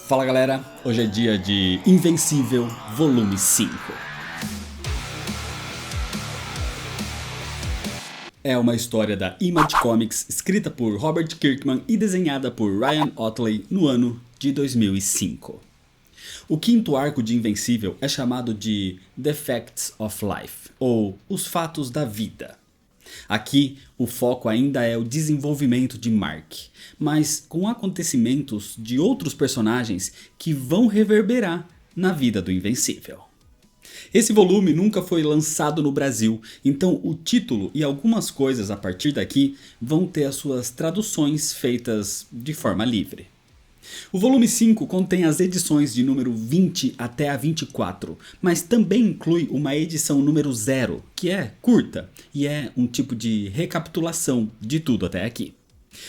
Fala galera, hoje é dia de Invencível Volume 5. É uma história da Image Comics, escrita por Robert Kirkman e desenhada por Ryan Ottley no ano de 2005. O quinto arco de Invencível é chamado de The Facts of Life, ou Os Fatos da Vida. Aqui, o foco ainda é o desenvolvimento de Mark, mas com acontecimentos de outros personagens que vão reverberar na vida do Invencível. Esse volume nunca foi lançado no Brasil, então o título e algumas coisas a partir daqui vão ter as suas traduções feitas de forma livre. O volume 5 contém as edições de número 20 até a 24, mas também inclui uma edição número 0, que é curta e é um tipo de recapitulação de tudo até aqui.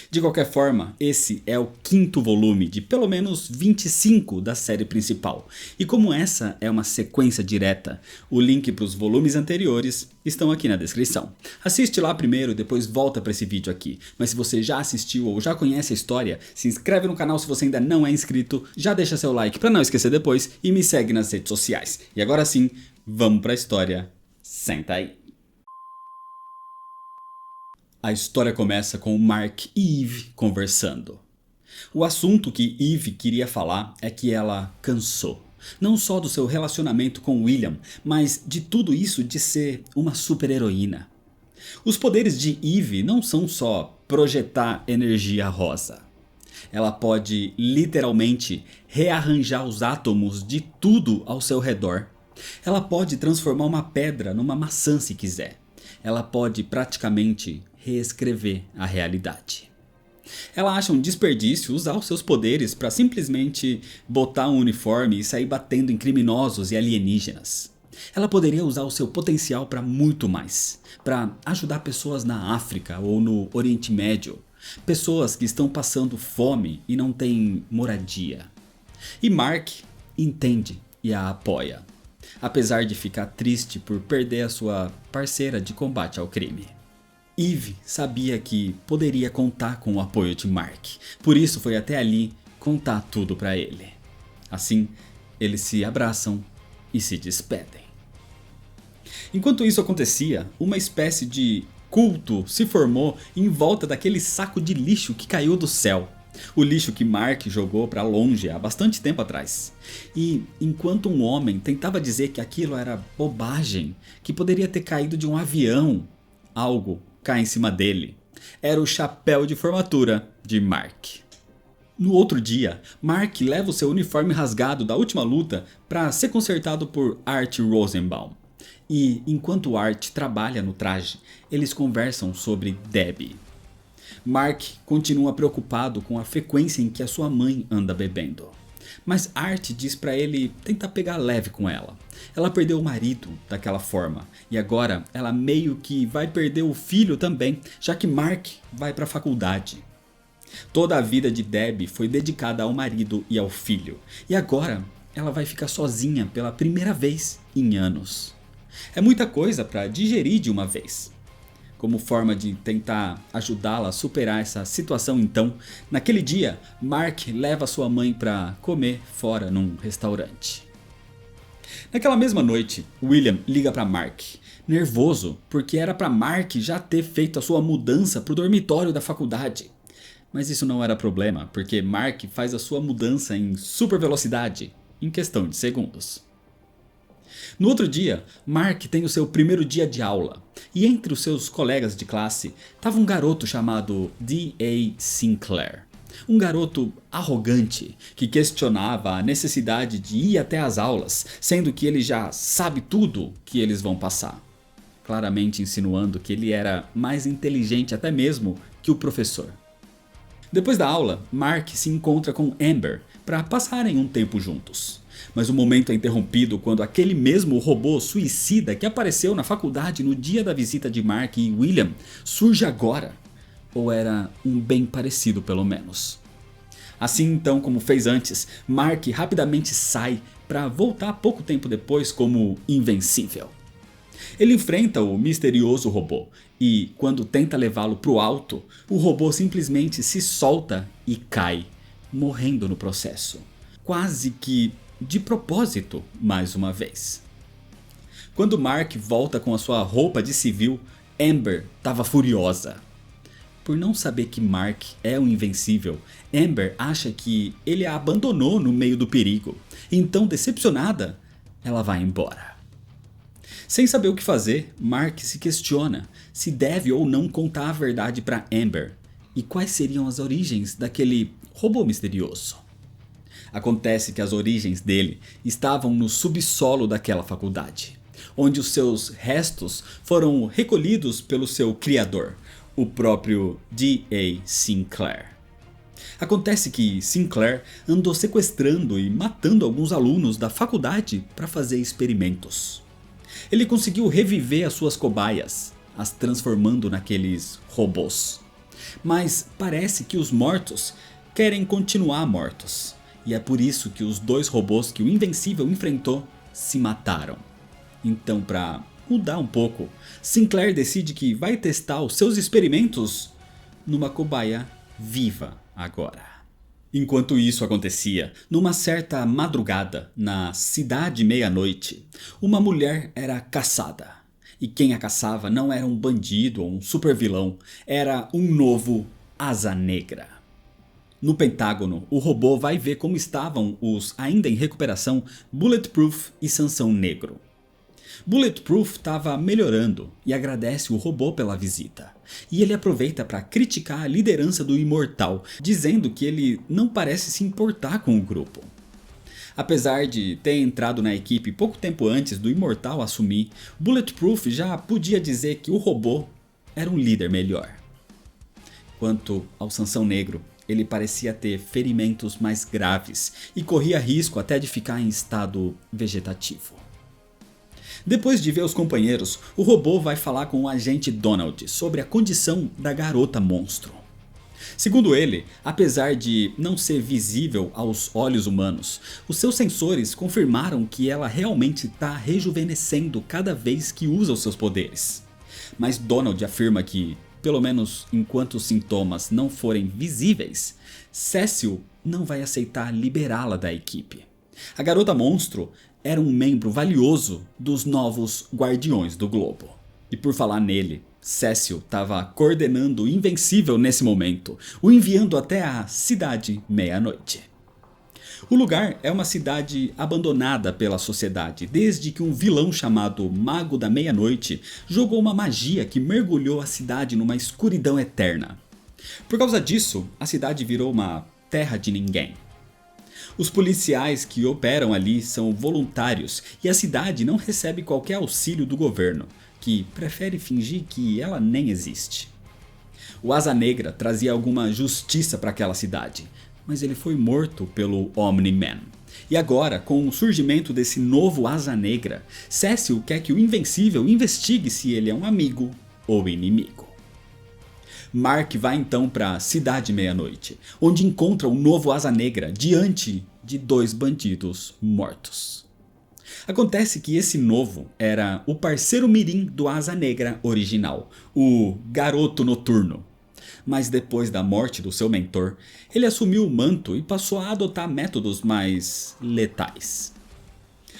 De qualquer forma, esse é o quinto volume de pelo menos 25 da série principal. E como essa é uma sequência direta, o link para os volumes anteriores estão aqui na descrição. Assiste lá primeiro e depois volta para esse vídeo aqui. Mas se você já assistiu ou já conhece a história, se inscreve no canal se você ainda não é inscrito, já deixa seu like para não esquecer depois e me segue nas redes sociais. E agora sim, vamos para a história. Senta aí. A história começa com Mark e Eve conversando. O assunto que Eve queria falar é que ela cansou. Não só do seu relacionamento com William, mas de tudo isso de ser uma super-heroína. Os poderes de Eve não são só projetar energia rosa. Ela pode literalmente rearranjar os átomos de tudo ao seu redor. Ela pode transformar uma pedra numa maçã se quiser. Ela pode praticamente reescrever a realidade. Ela acha um desperdício usar os seus poderes para simplesmente botar um uniforme e sair batendo em criminosos e alienígenas. Ela poderia usar o seu potencial para muito mais, para ajudar pessoas na África ou no Oriente Médio, pessoas que estão passando fome e não têm moradia. E Mark entende e a apoia, apesar de ficar triste por perder a sua parceira de combate ao crime. Eve sabia que poderia contar com o apoio de Mark, por isso foi até ali contar tudo para ele. Assim, eles se abraçam e se despedem. Enquanto isso acontecia, uma espécie de culto se formou em volta daquele saco de lixo que caiu do céu. O lixo que Mark jogou para longe há bastante tempo atrás. E enquanto um homem tentava dizer que aquilo era bobagem, que poderia ter caído de um avião, algo cai em cima dele. Era o chapéu de formatura de Mark. No outro dia, Mark leva o seu uniforme rasgado da última luta para ser consertado por Art Rosenbaum. E enquanto Art trabalha no traje, eles conversam sobre Debbie. Mark continua preocupado com a frequência em que a sua mãe anda bebendo. Mas Art diz para ele tentar pegar leve com ela. Ela perdeu o marido daquela forma e agora ela meio que vai perder o filho também, já que Mark vai para a faculdade. Toda a vida de Debbie foi dedicada ao marido e ao filho e agora ela vai ficar sozinha pela primeira vez em anos. É muita coisa para digerir de uma vez. Como forma de tentar ajudá-la a superar essa situação então, naquele dia, Mark leva sua mãe para comer fora num restaurante. Naquela mesma noite, William liga para Mark, nervoso porque era para Mark já ter feito a sua mudança para o dormitório da faculdade. Mas isso não era problema, porque Mark faz a sua mudança em super velocidade, em questão de segundos. No outro dia, Mark tem o seu primeiro dia de aula, e entre os seus colegas de classe estava um garoto chamado D.A. Sinclair. Um garoto arrogante que questionava a necessidade de ir até as aulas, sendo que ele já sabe tudo que eles vão passar. Claramente insinuando que ele era mais inteligente até mesmo que o professor. Depois da aula, Mark se encontra com Amber para passarem um tempo juntos. Mas o momento é interrompido quando aquele mesmo robô suicida que apareceu na faculdade no dia da visita de Mark e William surge agora. Ou era um bem parecido pelo menos. Assim então como fez antes, Mark rapidamente sai para voltar pouco tempo depois como invencível. Ele enfrenta o misterioso robô e quando tenta levá-lo para o alto, o robô simplesmente se solta e cai, morrendo no processo. quase que de propósito mais uma vez. Quando Mark volta com a sua roupa de civil, Amber estava furiosa. Por não saber que Mark é o invencível, Amber acha que ele a abandonou no meio do perigo. Então, decepcionada, ela vai embora. Sem saber o que fazer, Mark se questiona se deve ou não contar a verdade para Amber e quais seriam as origens daquele robô misterioso. Acontece que as origens dele estavam no subsolo daquela faculdade, onde os seus restos foram recolhidos pelo seu criador, o próprio D.A. Sinclair. Acontece que Sinclair andou sequestrando e matando alguns alunos da faculdade para fazer experimentos. Ele conseguiu reviver as suas cobaias, as transformando naqueles robôs. Mas parece que os mortos querem continuar mortos. E é por isso que os dois robôs que o Invencível enfrentou se mataram. Então, para mudar um pouco, Sinclair decide que vai testar os seus experimentos numa cobaia viva agora. Enquanto isso acontecia, numa certa madrugada, na Cidade Meia-Noite, uma mulher era caçada. E quem a caçava não era um bandido ou um supervilão, era um novo Asa Negra. No Pentágono, o robô vai ver como estavam os ainda em recuperação Bulletproof e Sansão Negro. Bulletproof estava melhorando e agradece o robô pela visita. E ele aproveita para criticar a liderança do Imortal, dizendo que ele não parece se importar com o grupo. Apesar de ter entrado na equipe pouco tempo antes do Imortal assumir, Bulletproof já podia dizer que o robô era um líder melhor. Quanto ao Sansão Negro, ele parecia ter ferimentos mais graves e corria risco até de ficar em estado vegetativo. Depois de ver os companheiros, o robô vai falar com o agente Donald sobre a condição da garota monstro. Segundo ele, apesar de não ser visível aos olhos humanos, os seus sensores confirmaram que ela realmente está rejuvenescendo cada vez que usa os seus poderes. Mas Donald afirma que, pelo menos enquanto os sintomas não forem visíveis, Cecil não vai aceitar liberá-la da equipe. A garota monstro era um membro valioso dos novos Guardiões do Globo. E por falar nele, Cecil estava coordenando o Invencível nesse momento, o enviando até a Cidade Meia-Noite. O lugar é uma cidade abandonada pela sociedade desde que um vilão chamado Mago da Meia-Noite jogou uma magia que mergulhou a cidade numa escuridão eterna. Por causa disso, a cidade virou uma terra de ninguém. Os policiais que operam ali são voluntários e a cidade não recebe qualquer auxílio do governo, que prefere fingir que ela nem existe. O Asa Negra trazia alguma justiça para aquela cidade, mas ele foi morto pelo Omni-Man. E agora, com o surgimento desse novo Asa Negra, Cecil quer que o Invencível investigue se ele é um amigo ou inimigo. Mark vai então para a Cidade Meia-Noite, onde encontra o novo Asa Negra diante de dois bandidos mortos. Acontece que esse novo era o parceiro mirim do Asa Negra original, o Garoto Noturno. Mas depois da morte do seu mentor, ele assumiu o manto e passou a adotar métodos mais letais.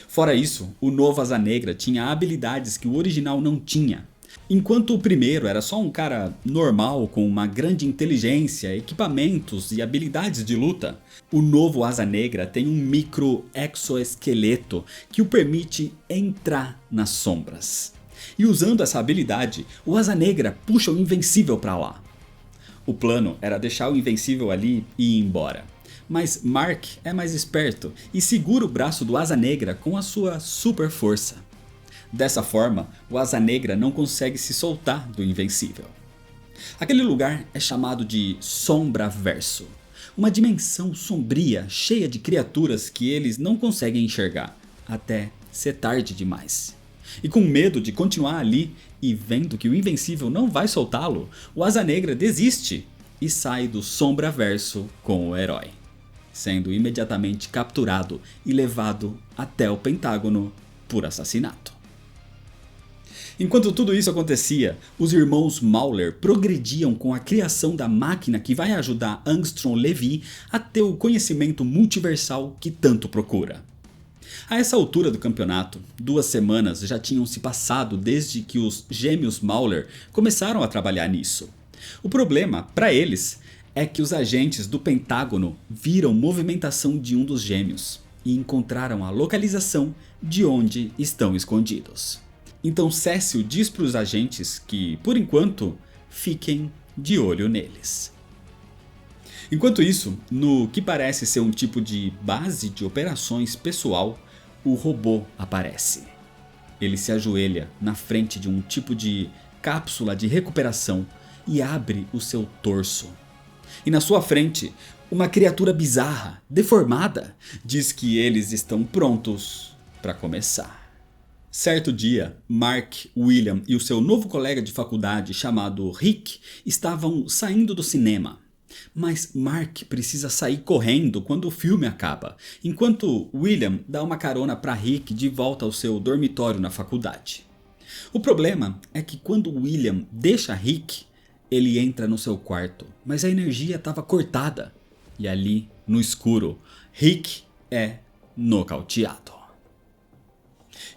Fora isso, o novo Asa Negra tinha habilidades que o original não tinha. Enquanto o primeiro era só um cara normal com uma grande inteligência, equipamentos e habilidades de luta, o novo Asa Negra tem um micro exoesqueleto que o permite entrar nas sombras. E usando essa habilidade, o Asa Negra puxa o Invencível para lá. O plano era deixar o Invencível ali e ir embora. Mas Mark é mais esperto e segura o braço do Asa Negra com a sua super força. Dessa forma, o Asa Negra não consegue se soltar do Invencível. Aquele lugar é chamado de Sombraverso, uma dimensão sombria cheia de criaturas que eles não conseguem enxergar, até ser tarde demais. E com medo de continuar ali e vendo que o Invencível não vai soltá-lo, o Asa Negra desiste e sai do Sombraverso com o herói, sendo imediatamente capturado e levado até o Pentágono por assassinato. Enquanto tudo isso acontecia, os irmãos Mauler progrediam com a criação da máquina que vai ajudar Angstrom Levy a ter o conhecimento multiversal que tanto procura. A essa altura do campeonato, 2 semanas já tinham se passado desde que os gêmeos Mauler começaram a trabalhar nisso. O problema, para eles, é que os agentes do Pentágono viram movimentação de um dos gêmeos e encontraram a localização de onde estão escondidos. Então Cecil diz para os agentes que, por enquanto, fiquem de olho neles. Enquanto isso, no que parece ser um tipo de base de operações pessoal, o robô aparece. Ele se ajoelha na frente de um tipo de cápsula de recuperação e abre o seu torso. E na sua frente, uma criatura bizarra, deformada, diz que eles estão prontos para começar. Certo dia, Mark, William e o seu novo colega de faculdade chamado Rick estavam saindo do cinema. Mas Mark precisa sair correndo quando o filme acaba, enquanto William dá uma carona para Rick de volta ao seu dormitório na faculdade. O problema é que quando William deixa Rick, ele entra no seu quarto, mas a energia estava cortada. E ali, no escuro, Rick é nocauteado.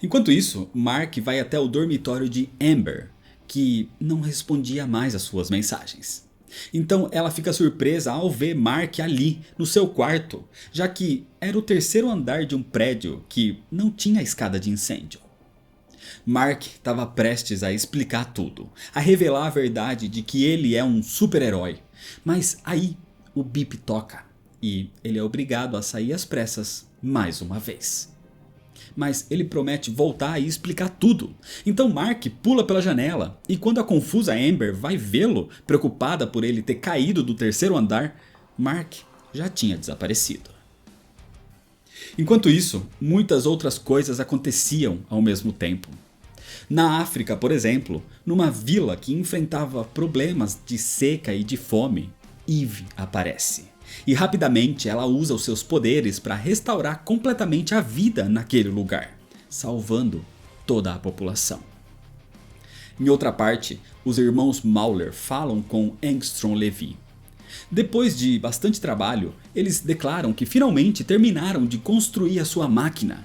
Enquanto isso, Mark vai até o dormitório de Amber, que não respondia mais às suas mensagens. Então ela fica surpresa ao ver Mark ali no seu quarto, já que era o 3º andar de um prédio que não tinha escada de incêndio. Mark estava prestes a explicar tudo, a revelar a verdade de que ele é um super-herói, mas aí o bip toca e ele é obrigado a sair às pressas mais uma vez. Mas ele promete voltar e explicar tudo. Então Mark pula pela janela e quando a confusa Amber vai vê-lo, preocupada por ele ter caído do 3º andar, Mark já tinha desaparecido. Enquanto isso, muitas outras coisas aconteciam ao mesmo tempo. Na África, por exemplo, numa vila que enfrentava problemas de seca e de fome, Eve aparece. E rapidamente ela usa os seus poderes para restaurar completamente a vida naquele lugar, salvando toda a população. Em outra parte, os irmãos Mauler falam com Angstrom Levy. Depois de bastante trabalho, eles declaram que finalmente terminaram de construir a sua máquina.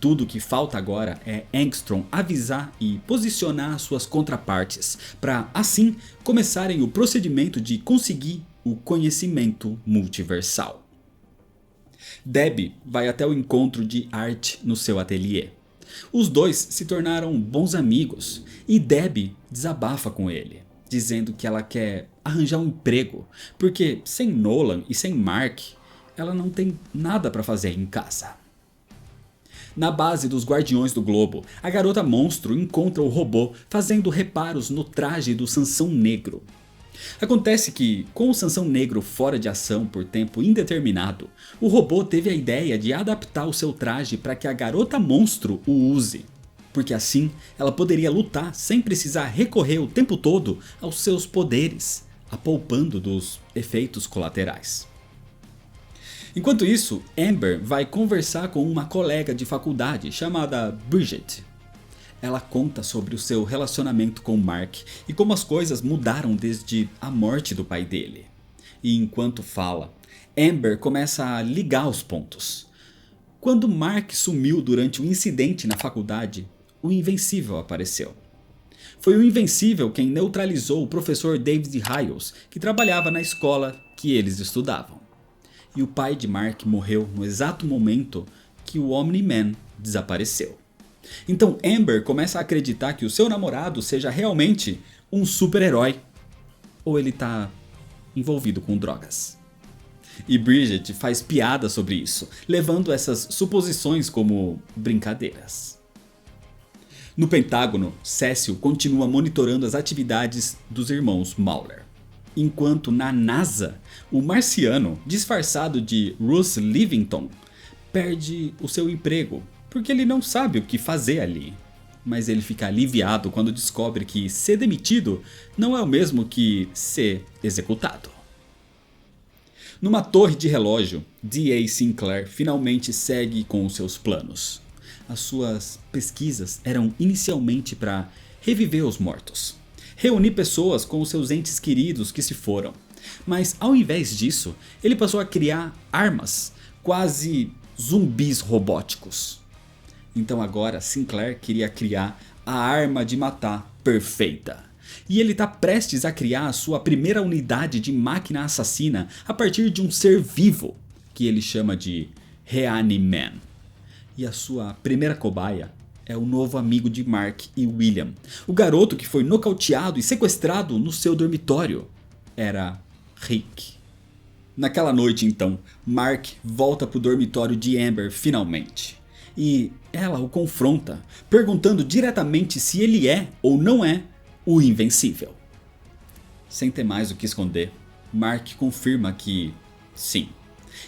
Tudo que falta agora é Angstrom avisar e posicionar suas contrapartes, para assim começarem o procedimento de conseguir o conhecimento multiversal. Debbie vai até o encontro de Art no seu ateliê. Os dois se tornaram bons amigos e Debbie desabafa com ele, dizendo que ela quer arranjar um emprego, porque sem Nolan e sem Mark, ela não tem nada para fazer em casa. Na base dos Guardiões do Globo, a garota monstro encontra o robô fazendo reparos no traje do Sansão Negro. Acontece que, com o Sansão Negro fora de ação por tempo indeterminado, o robô teve a ideia de adaptar o seu traje para que a garota monstro o use, porque assim ela poderia lutar sem precisar recorrer o tempo todo aos seus poderes, a poupando dos efeitos colaterais. Enquanto isso, Amber vai conversar com uma colega de faculdade chamada Bridget. Ela conta sobre o seu relacionamento com Mark e como as coisas mudaram desde a morte do pai dele. E enquanto fala, Amber começa a ligar os pontos. Quando Mark sumiu durante o incidente na faculdade, o Invencível apareceu. Foi o Invencível quem neutralizou o professor David Hiles, que trabalhava na escola que eles estudavam. E o pai de Mark morreu no exato momento que o Omni-Man desapareceu. Então Amber começa a acreditar que o seu namorado seja realmente um super-herói. Ou ele está envolvido com drogas. E Bridget faz piada sobre isso, levando essas suposições como brincadeiras. No Pentágono, Cecil continua monitorando as atividades dos irmãos Mauler. Enquanto na NASA, o marciano, disfarçado de Russ Livington, perde o seu emprego, porque ele não sabe o que fazer ali. Mas ele fica aliviado quando descobre que ser demitido não é o mesmo que ser executado. Numa torre de relógio, D.A. Sinclair finalmente segue com os seus planos. As suas pesquisas eram inicialmente para reviver os mortos, reunir pessoas com os seus entes queridos que se foram. Mas ao invés disso, ele passou a criar armas, quase zumbis robóticos. Então agora Sinclair queria criar a arma de matar perfeita. E ele está prestes a criar a sua primeira unidade de máquina assassina a partir de um ser vivo, que ele chama de Reaniman. E a sua primeira cobaia é o novo amigo de Mark e William. O garoto que foi nocauteado e sequestrado no seu dormitório era Rick. Naquela noite então, Mark volta para o dormitório de Amber finalmente. E ela o confronta, perguntando diretamente se ele é ou não é o Invencível. Sem ter mais o que esconder, Mark confirma que sim.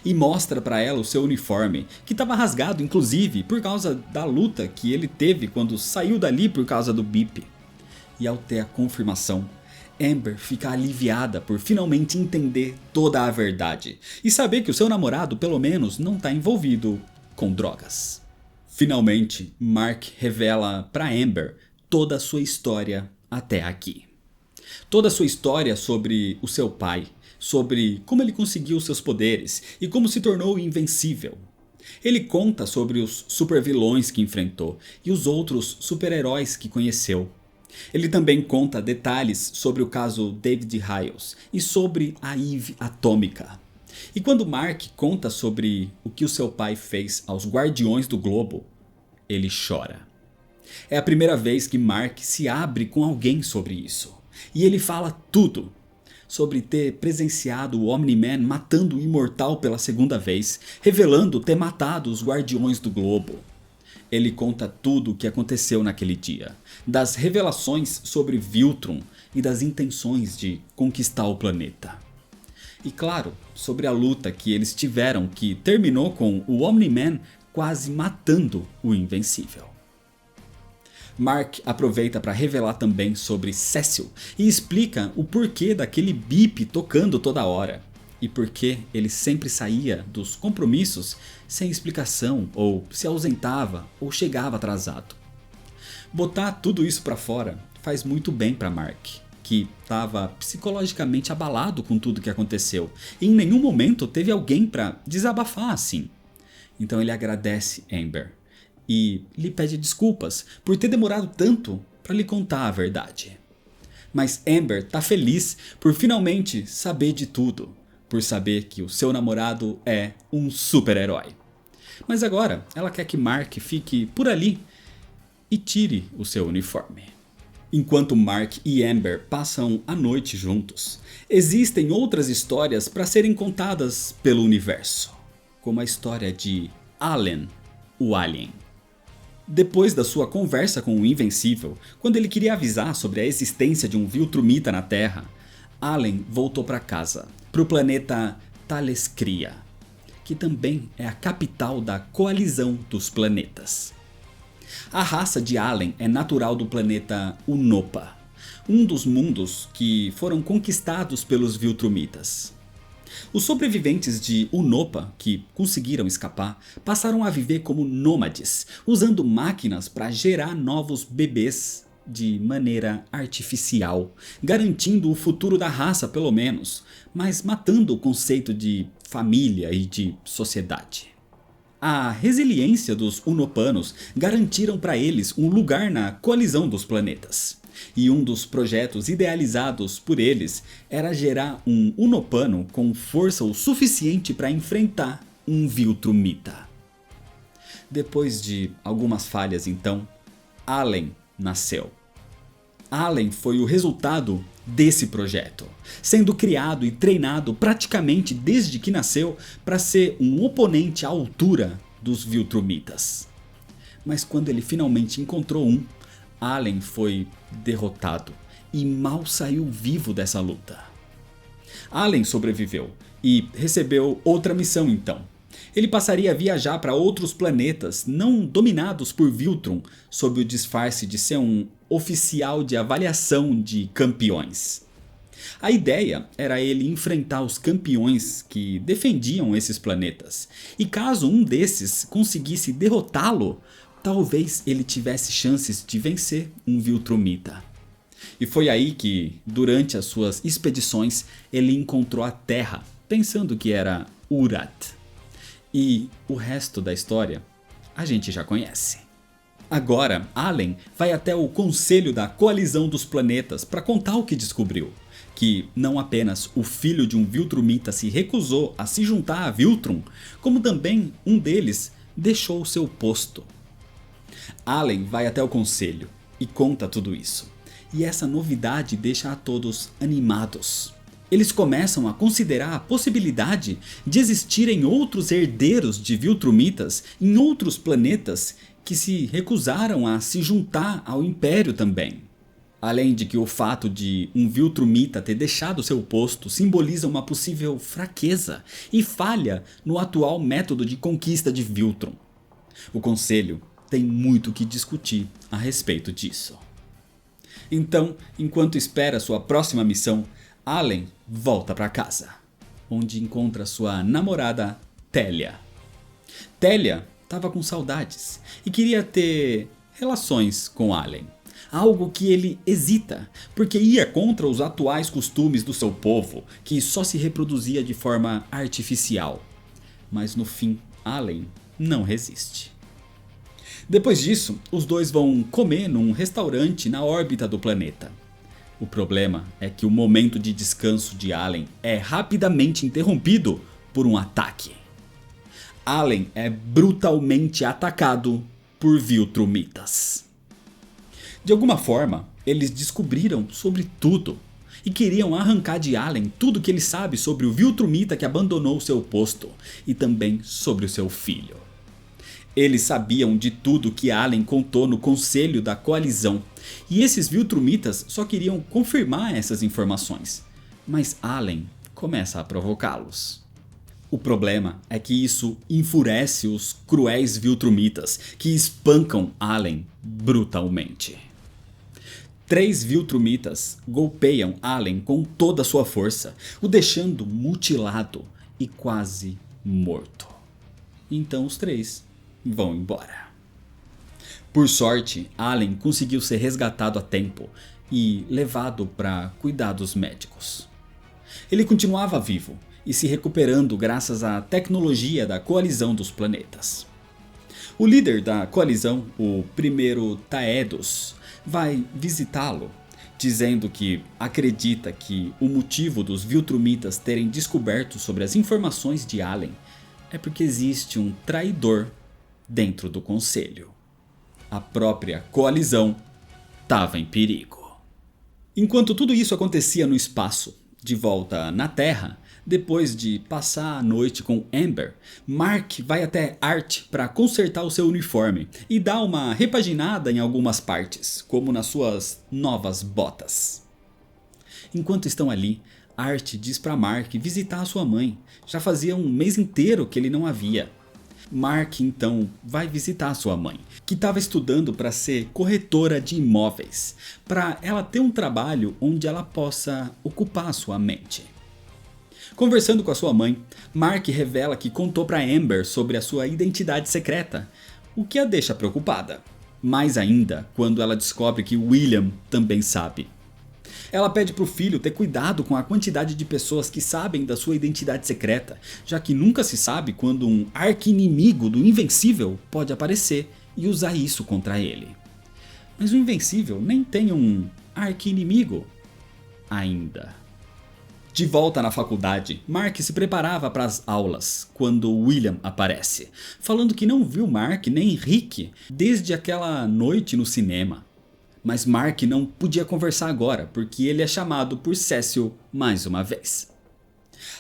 E mostra para ela o seu uniforme, que estava rasgado inclusive por causa da luta que ele teve quando saiu dali por causa do bip. E ao ter a confirmação, Amber fica aliviada por finalmente entender toda a verdade e saber que o seu namorado pelo menos não está envolvido com drogas. Finalmente, Mark revela para Amber toda a sua história até aqui. Toda a sua história sobre o seu pai, sobre como ele conseguiu seus poderes e como se tornou invencível. Ele conta sobre os supervilões que enfrentou e os outros super-heróis que conheceu. Ele também conta detalhes sobre o caso David Hiles e sobre a Eve atômica. E quando Mark conta sobre o que o seu pai fez aos Guardiões do Globo, ele chora. É a primeira vez que Mark se abre com alguém sobre isso. E ele fala tudo. Sobre ter presenciado o Omni-Man matando o Imortal pela segunda vez, revelando ter matado os Guardiões do Globo. Ele conta tudo o que aconteceu naquele dia, das revelações sobre Viltrum e das intenções de conquistar o planeta. E claro, sobre a luta que eles tiveram que terminou com o Omni-Man quase matando o Invencível. Mark aproveita para revelar também sobre Cecil e explica o porquê daquele bip tocando toda hora. E porque ele sempre saía dos compromissos sem explicação, ou se ausentava, ou chegava atrasado. Botar tudo isso para fora faz muito bem para Mark, que estava psicologicamente abalado com tudo que aconteceu, e em nenhum momento teve alguém para desabafar assim. Então ele agradece Amber e lhe pede desculpas por ter demorado tanto para lhe contar a verdade. Mas Amber tá feliz por finalmente saber de tudo. Por saber que o seu namorado é um super-herói. Mas agora ela quer que Mark fique por ali e tire o seu uniforme. Enquanto Mark e Amber passam a noite juntos, existem outras histórias para serem contadas pelo universo. Como a história de Allen, o Alien. Depois da sua conversa com o Invencível, quando ele queria avisar sobre a existência de um Viltrumita na Terra, Allen voltou para casa, para o planeta Thalescria, que também é a capital da coalizão dos planetas. A raça de Allen é natural do planeta Unopa, um dos mundos que foram conquistados pelos Viltrumitas. Os sobreviventes de Unopa, que conseguiram escapar, passaram a viver como nômades, usando máquinas para gerar novos bebês de maneira artificial, garantindo o futuro da raça pelo menos, mas matando o conceito de família e de sociedade. A resiliência dos Unopanos garantiram para eles um lugar na coalizão dos planetas. E um dos projetos idealizados por eles era gerar um Unopano com força o suficiente para enfrentar um Viltrumita. Depois de algumas falhas então, Allen nasceu. Allen foi o resultado desse projeto, sendo criado e treinado praticamente desde que nasceu para ser um oponente à altura dos Viltrumitas. Mas quando ele finalmente encontrou um, Allen foi derrotado e mal saiu vivo dessa luta. Allen sobreviveu e recebeu outra missão então. Ele passaria a viajar para outros planetas não dominados por Viltrum sob o disfarce de ser um oficial de avaliação de campeões. A ideia era ele enfrentar os campeões que defendiam esses planetas, e caso um desses conseguisse derrotá-lo, talvez ele tivesse chances de vencer um Viltrumita. E foi aí que, durante as suas expedições, ele encontrou a Terra, pensando que era Urat. E o resto da história a gente já conhece. Agora, Allen vai até o Conselho da Coalizão dos Planetas para contar o que descobriu. Que não apenas o filho de um Viltrumita se recusou a se juntar a Viltrum, como também um deles deixou seu posto. Allen vai até o Conselho e conta tudo isso. E essa novidade deixa a todos animados. Eles começam a considerar a possibilidade de existirem outros herdeiros de Viltrumitas em outros planetas que se recusaram a se juntar ao Império também. Além de que o fato de um Viltrumita ter deixado seu posto simboliza uma possível fraqueza e falha no atual método de conquista de Viltrum. O Conselho tem muito o que discutir a respeito disso. Então, enquanto espera sua próxima missão, Allen volta para casa, onde encontra sua namorada Telia. Telia estava com saudades e queria ter relações com Allen. Algo que ele hesita, porque ia contra os atuais costumes do seu povo, que só se reproduzia de forma artificial. Mas no fim, Allen não resiste. Depois disso, os dois vão comer num restaurante na órbita do planeta. O problema é que o momento de descanso de Allen é rapidamente interrompido por um ataque. Allen é brutalmente atacado por Viltrumitas. De alguma forma, eles descobriram sobre tudo e queriam arrancar de Allen tudo que ele sabe sobre o Viltrumita que abandonou seu posto e também sobre o seu filho. Eles sabiam de tudo que Allen contou no Conselho da Coalizão e esses Viltrumitas só queriam confirmar essas informações, mas Allen começa a provocá-los. O problema é que isso enfurece os cruéis Viltrumitas que espancam Allen brutalmente. 3 Viltrumitas golpeiam Allen com toda a sua força, o deixando mutilado e quase morto. Então os 3 vão embora. Por sorte, Allen conseguiu ser resgatado a tempo e levado para cuidados médicos. Ele continuava vivo e se recuperando graças à tecnologia da Coalizão dos Planetas. O líder da coalizão, o primeiro Taedos, vai visitá-lo, dizendo que acredita que o motivo dos Viltrumitas terem descoberto sobre as informações de Allen é porque existe um traidor dentro do Conselho. A própria coalizão estava em perigo. Enquanto tudo isso acontecia no espaço, de volta na Terra, depois de passar a noite com Amber, Mark vai até Art para consertar o seu uniforme e dar uma repaginada em algumas partes, como nas suas novas botas. Enquanto estão ali, Art diz para Mark visitar a sua mãe. Já fazia um mês inteiro que ele não a via. Mark então vai visitar sua mãe, que estava estudando para ser corretora de imóveis, para ela ter um trabalho onde ela possa ocupar sua mente. Conversando com a sua mãe, Mark revela que contou para Amber sobre a sua identidade secreta, o que a deixa preocupada. Mais ainda quando ela descobre que William também sabe. Ela pede para o filho ter cuidado com a quantidade de pessoas que sabem da sua identidade secreta, já que nunca se sabe quando um arqui-inimigo do Invencível pode aparecer e usar isso contra ele. Mas o Invencível nem tem um arqui-inimigo ainda. De volta na faculdade, Mark se preparava para as aulas quando William aparece, falando que não viu Mark nem Rick desde aquela noite no cinema. Mas Mark não podia conversar agora, porque ele é chamado por Cecil mais uma vez.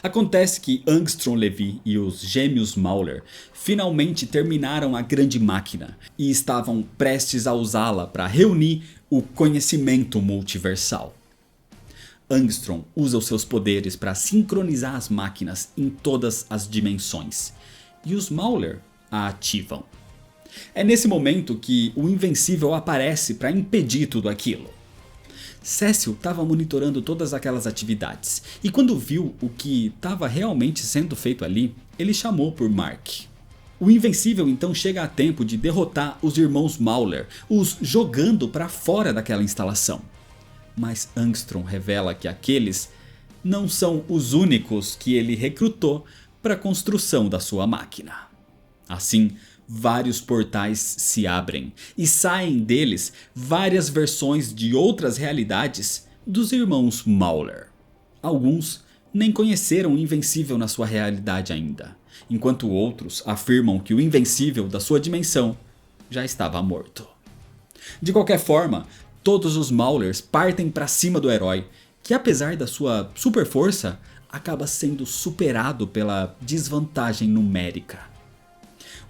Acontece que Angstrom Levy e os gêmeos Mauler finalmente terminaram a grande máquina e estavam prestes a usá-la para reunir o conhecimento multiversal. Angstrom usa os seus poderes para sincronizar as máquinas em todas as dimensões, e os Mauler a ativam. É nesse momento que o Invencível aparece para impedir tudo aquilo. Cecil estava monitorando todas aquelas atividades e quando viu o que estava realmente sendo feito ali, ele chamou por Mark. O Invencível então chega a tempo de derrotar os irmãos Mauler, os jogando para fora daquela instalação. Mas Angstrom revela que aqueles não são os únicos que ele recrutou para a construção da sua máquina. Assim, vários portais se abrem e saem deles várias versões de outras realidades dos irmãos Mauler. Alguns nem conheceram o Invencível na sua realidade ainda, enquanto outros afirmam que o Invencível da sua dimensão já estava morto. De qualquer forma, todos os Maulers partem para cima do herói, que apesar da sua super força, acaba sendo superado pela desvantagem numérica.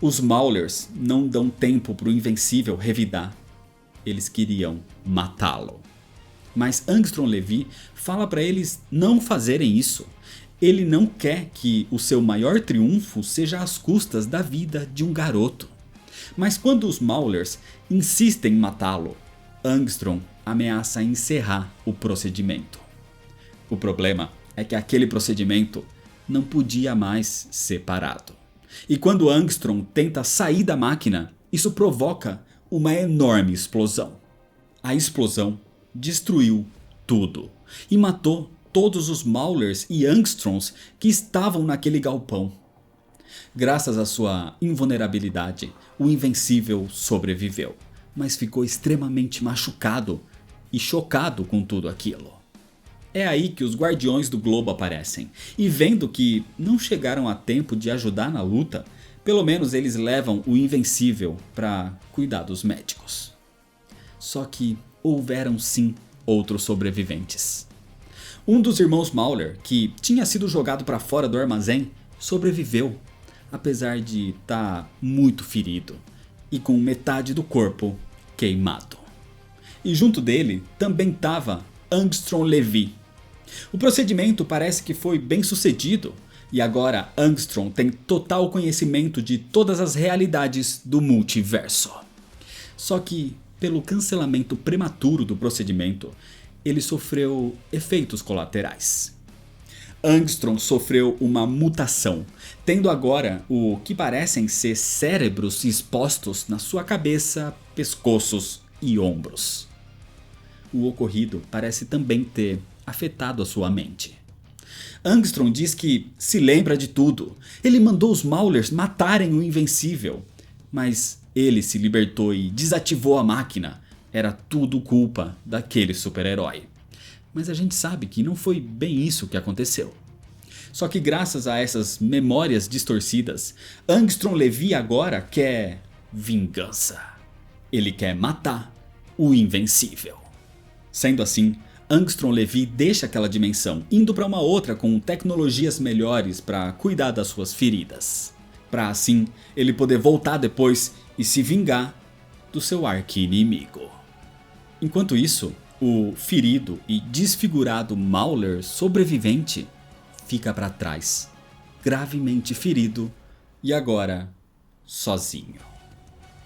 Os Maulers não dão tempo para o Invencível revidar. Eles queriam matá-lo. Mas Angstrom Levy fala para eles não fazerem isso. Ele não quer que o seu maior triunfo seja às custas da vida de um garoto. Mas quando os Maulers insistem em matá-lo, Angstrom ameaça encerrar o procedimento. O problema é que aquele procedimento não podia mais ser parado. E quando Angstrom tenta sair da máquina, isso provoca uma enorme explosão. A explosão destruiu tudo e matou todos os Maulers e Angstroms que estavam naquele galpão. Graças à sua invulnerabilidade, o Invencível sobreviveu, mas ficou extremamente machucado e chocado com tudo aquilo. É aí que os Guardiões do Globo aparecem, e vendo que não chegaram a tempo de ajudar na luta, pelo menos eles levam o Invencível para cuidar dos médicos. Só que houveram sim outros sobreviventes. Um dos irmãos Mauler, que tinha sido jogado para fora do armazém, sobreviveu, apesar de estar muito ferido e com metade do corpo queimado. E junto dele também estava Angstrom Levy. O procedimento parece que foi bem sucedido e agora Angstrom tem total conhecimento de todas as realidades do multiverso. Só que pelo cancelamento prematuro do procedimento, ele sofreu efeitos colaterais. Angstrom sofreu uma mutação, tendo agora o que parecem ser cérebros expostos na sua cabeça, pescoços e ombros. O ocorrido parece também ter afetado a sua mente. Angstrom diz que se lembra de tudo. Ele mandou os Maulers matarem o Invencível, mas ele se libertou e desativou a máquina. Era tudo culpa daquele super-herói. Mas a gente sabe que não foi bem isso que aconteceu. Só que graças a essas memórias distorcidas, Angstrom Levy agora quer vingança. Ele quer matar o Invencível. Sendo assim, Angstrom Levy deixa aquela dimensão, indo para uma outra com tecnologias melhores para cuidar das suas feridas. Para assim, ele poder voltar depois e se vingar do seu arqui-inimigo. Enquanto isso, o ferido e desfigurado Mauler sobrevivente fica para trás, gravemente ferido e agora sozinho.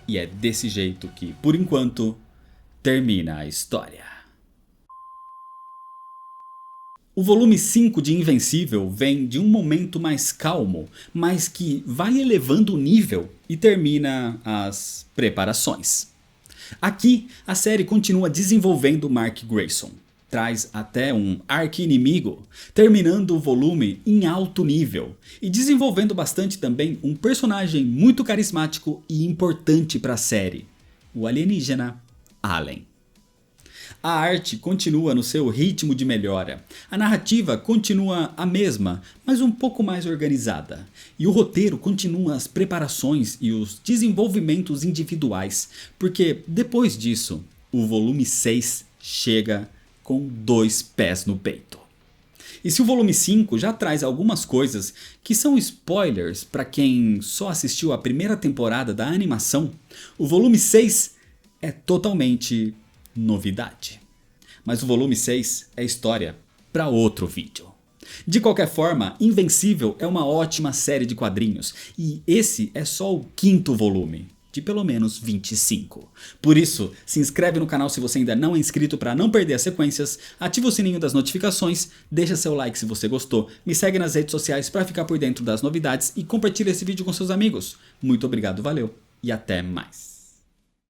E é desse jeito que, por enquanto, termina a história. O volume 5 de Invencível vem de um momento mais calmo, mas que vai elevando o nível e termina as preparações. Aqui, a série continua desenvolvendo Mark Grayson. Traz até um arqui-inimigo, terminando o volume em alto nível e desenvolvendo bastante também um personagem muito carismático e importante para a série, o alienígena Allen. A arte continua no seu ritmo de melhora, a narrativa continua a mesma, mas um pouco mais organizada, e o roteiro continua as preparações e os desenvolvimentos individuais, porque depois disso, o volume 6 chega com 2 pés no peito. E se o volume 5 já traz algumas coisas que são spoilers para quem só assistiu a primeira temporada da animação, o volume 6 é totalmente novidade. Mas o volume 6 é história para outro vídeo. De qualquer forma, Invencível é uma ótima série de quadrinhos e esse é só o 5º volume. de pelo menos 25. Por isso, se inscreve no canal se você ainda não é inscrito para não perder as sequências, ativa o sininho das notificações, deixa seu like se você gostou, me segue nas redes sociais para ficar por dentro das novidades e compartilha esse vídeo com seus amigos. Muito obrigado, valeu e até mais.